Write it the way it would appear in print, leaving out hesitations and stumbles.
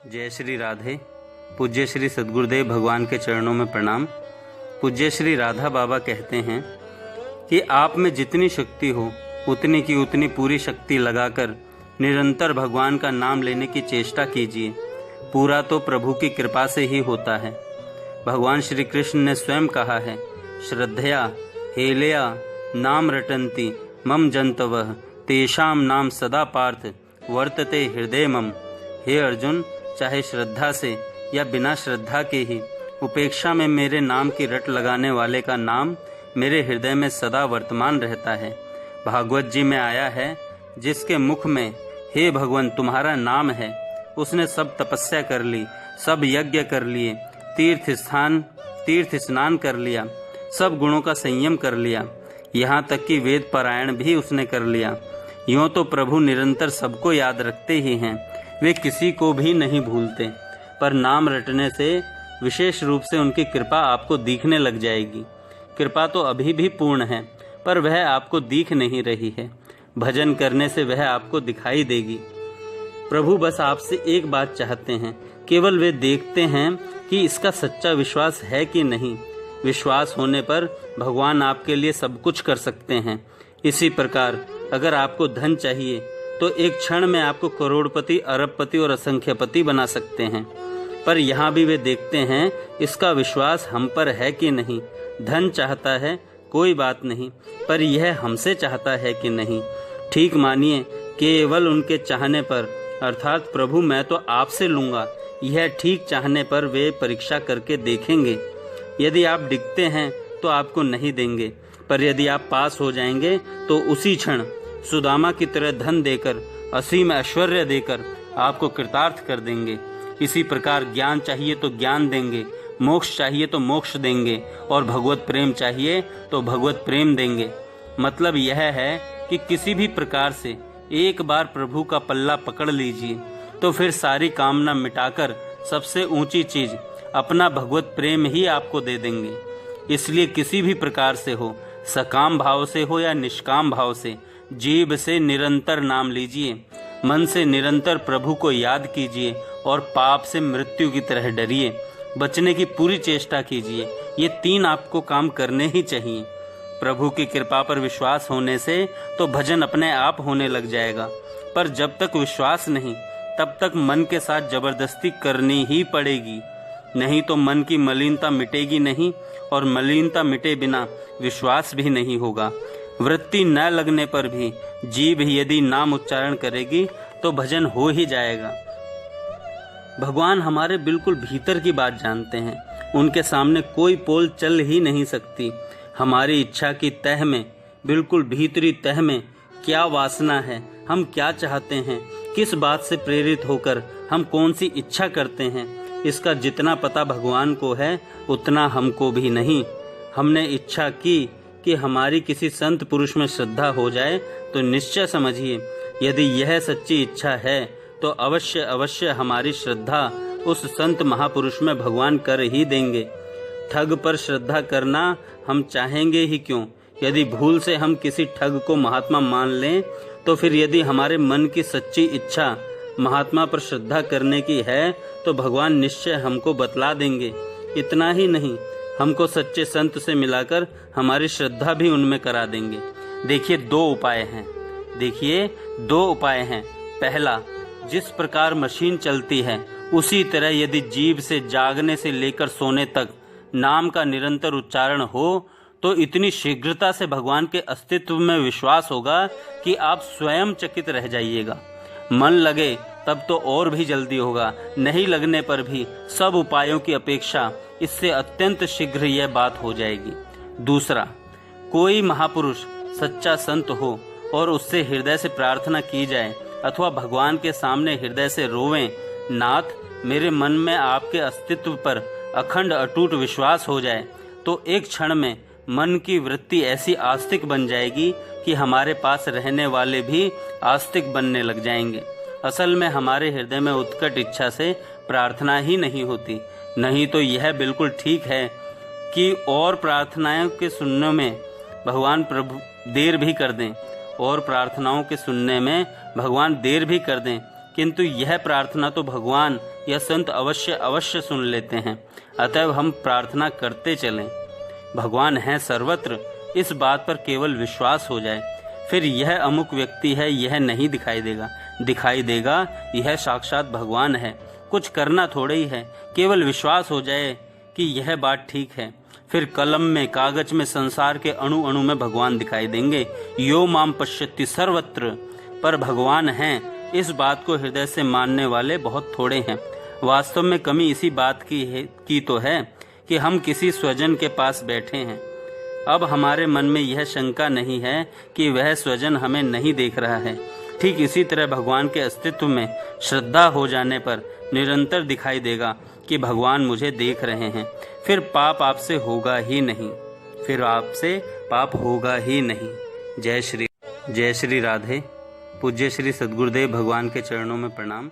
जय श्री राधे। पूज्य श्री सद्गुरुदेव भगवान के चरणों में प्रणाम। पूज्य श्री राधा बाबा कहते हैं कि आप में जितनी शक्ति हो उतनी की उतनी पूरी शक्ति लगाकर निरंतर भगवान का नाम लेने की चेष्टा कीजिए। पूरा तो प्रभु की कृपा से ही होता है। भगवान श्री कृष्ण ने स्वयं कहा है, श्रद्धया हेलया नाम रटन्ति मम जंतवः तेषाम नाम सदा पार्थ वर्तते हृदय मम। हे अर्जुन, चाहे श्रद्धा से या बिना श्रद्धा के ही उपेक्षा में मेरे नाम की रट लगाने वाले का नाम मेरे हृदय में सदा वर्तमान रहता है। भागवत जी में आया है, जिसके मुख में हे भगवान तुम्हारा नाम है, उसने सब तपस्या कर ली, सब यज्ञ कर लिए, तीर्थ स्नान कर लिया, सब गुणों का संयम कर लिया, यहाँ तक कि वेद पारायण भी उसने कर लिया। यूँ तो प्रभु निरंतर सबको याद रखते ही हैं, वे किसी को भी नहीं भूलते, पर नाम रटने से विशेष रूप से उनकी कृपा आपको दिखने लग जाएगी। कृपा तो अभी भी पूर्ण है, पर वह आपको दिख नहीं रही है। भजन करने से वह आपको दिखाई देगी। प्रभु बस आपसे एक बात चाहते हैं, केवल वे देखते हैं कि इसका सच्चा विश्वास है कि नहीं। विश्वास होने पर भगवान आपके लिए सब कुछ कर सकते हैं। इसी प्रकार अगर आपको धन चाहिए तो एक क्षण में आपको करोड़पति, अरबपति और असंख्यपति बना सकते हैं, पर यहाँ भी वे देखते हैं इसका विश्वास हम पर है कि नहीं। धन चाहता है कोई बात नहीं, पर यह हमसे चाहता है कि नहीं। ठीक मानिए, केवल उनके चाहने पर, अर्थात प्रभु मैं तो आपसे लूँगा, यह ठीक चाहने पर वे परीक्षा करके देखेंगे। यदि आप डिगते हैं तो आपको नहीं देंगे, पर यदि आप पास हो जाएंगे तो उसी क्षण सुदामा की तरह धन देकर, असीम ऐश्वर्य देकर आपको कृतार्थ कर देंगे। इसी प्रकार ज्ञान चाहिए तो ज्ञान देंगे, मोक्ष चाहिए तो मोक्ष देंगे, और भगवत प्रेम चाहिए तो भगवत प्रेम देंगे। मतलब यह है कि किसी भी प्रकार से एक बार प्रभु का पल्ला पकड़ लीजिए तो फिर सारी कामना मिटाकर सबसे ऊंची चीज अपना भगवत प्रेम ही आपको दे देंगे। इसलिए किसी भी प्रकार से हो, सकाम भाव से हो या निष्काम भाव से, जीभ से निरंतर नाम लीजिए, मन से निरंतर प्रभु को याद कीजिए और पाप से मृत्यु की तरह डरिए। बचने की पूरी चेष्टा कीजिए। ये तीन आपको काम करने ही चाहिए। प्रभु की कृपा पर विश्वास होने से तो भजन अपने आप होने लग जाएगा, पर जब तक विश्वास नहीं तब तक मन के साथ जबरदस्ती करनी ही पड़ेगी। नहीं तो मन की मलिनता मिटेगी नहीं, और मलिनता मिटे बिना विश्वास भी नहीं होगा। वृत्ति न लगने पर भी जीभ यदि नाम उच्चारण करेगी तो भजन हो ही जाएगा। भगवान हमारे बिल्कुल भीतर की बात जानते हैं, उनके सामने कोई पोल चल ही नहीं सकती। हमारी इच्छा की तह में, बिल्कुल भीतरी तह में क्या वासना है, हम क्या चाहते हैं, किस बात से प्रेरित होकर हम कौन सी इच्छा करते हैं, इसका जितना पता भगवान को है उतना हमको भी नहीं। हमने इच्छा की कि हमारी किसी संत पुरुष में श्रद्धा हो जाए तो निश्चय समझिए, यदि यह सच्ची इच्छा है तो अवश्य अवश्य हमारी श्रद्धा उस संत महापुरुष में भगवान कर ही देंगे। ठग पर श्रद्धा करना हम चाहेंगे ही क्यों? यदि भूल से हम किसी ठग को महात्मा मान लें तो फिर यदि हमारे मन की सच्ची इच्छा महात्मा पर श्रद्धा करने की है तो भगवान निश्चय हमको बतला देंगे। इतना ही नहीं, हमको सच्चे संत से मिलाकर हमारी श्रद्धा भी उनमें करा देंगे। देखिए दो उपाय हैं। पहला, जिस प्रकार मशीन चलती है उसी तरह यदि जीभ से जागने से लेकर सोने तक नाम का निरंतर उच्चारण हो तो इतनी शीघ्रता से भगवान के अस्तित्व में विश्वास होगा कि आप स्वयं चकित रह जाइएगा। मन लगे तब तो और भी जल्दी होगा, नहीं लगने पर भी सब उपायों की अपेक्षा इससे अत्यंत शीघ्र यह बात हो जाएगी। दूसरा, कोई महापुरुष सच्चा संत हो और उससे हृदय से प्रार्थना की जाए अथवा भगवान के सामने हृदय से रोवें, नाथ मेरे मन में आपके अस्तित्व पर अखंड अटूट विश्वास हो जाए, तो एक क्षण में मन की वृत्ति ऐसी आस्तिक बन जाएगी कि हमारे पास रहने वाले भी आस्तिक बनने लग जाएंगे। असल में हमारे हृदय में उत्कट इच्छा से प्रार्थना ही नहीं होती। नहीं तो यह बिल्कुल ठीक है कि और प्रार्थनाओं के सुनने में भगवान प्रभु देर भी कर दें, किंतु यह प्रार्थना तो भगवान या संत अवश्य अवश्य सुन लेते हैं। अतएव हम प्रार्थना करते चलें। भगवान है सर्वत्र, इस बात पर केवल विश्वास हो जाए। फिर यह अमुक व्यक्ति है यह नहीं दिखाई देगा यह साक्षात भगवान है। कुछ करना थोड़ा ही है, केवल विश्वास हो जाए कि यह बात ठीक है। फिर कलम में, कागज में, संसार के अणु अणु में भगवान दिखाई देंगे। यो माम पश्यति सर्वत्र। पर भगवान हैं, इस बात को हृदय से मानने वाले बहुत थोड़े हैं। वास्तव में कमी इसी बात की तो है कि हम किसी स्वजन के पास बैठे हैं। अब हमारे मन में यह शंका नहीं है कि वह स्वजन हमें नहीं देख रहा है। ठीक इसी तरह भगवान के अस्तित्व में श्रद्धा हो जाने पर निरंतर दिखाई देगा कि भगवान मुझे देख रहे हैं। फिर पाप आपसे होगा ही नहीं। जय श्री राधे। पूज्य श्री सद्गुरुदेव भगवान के चरणों में प्रणाम।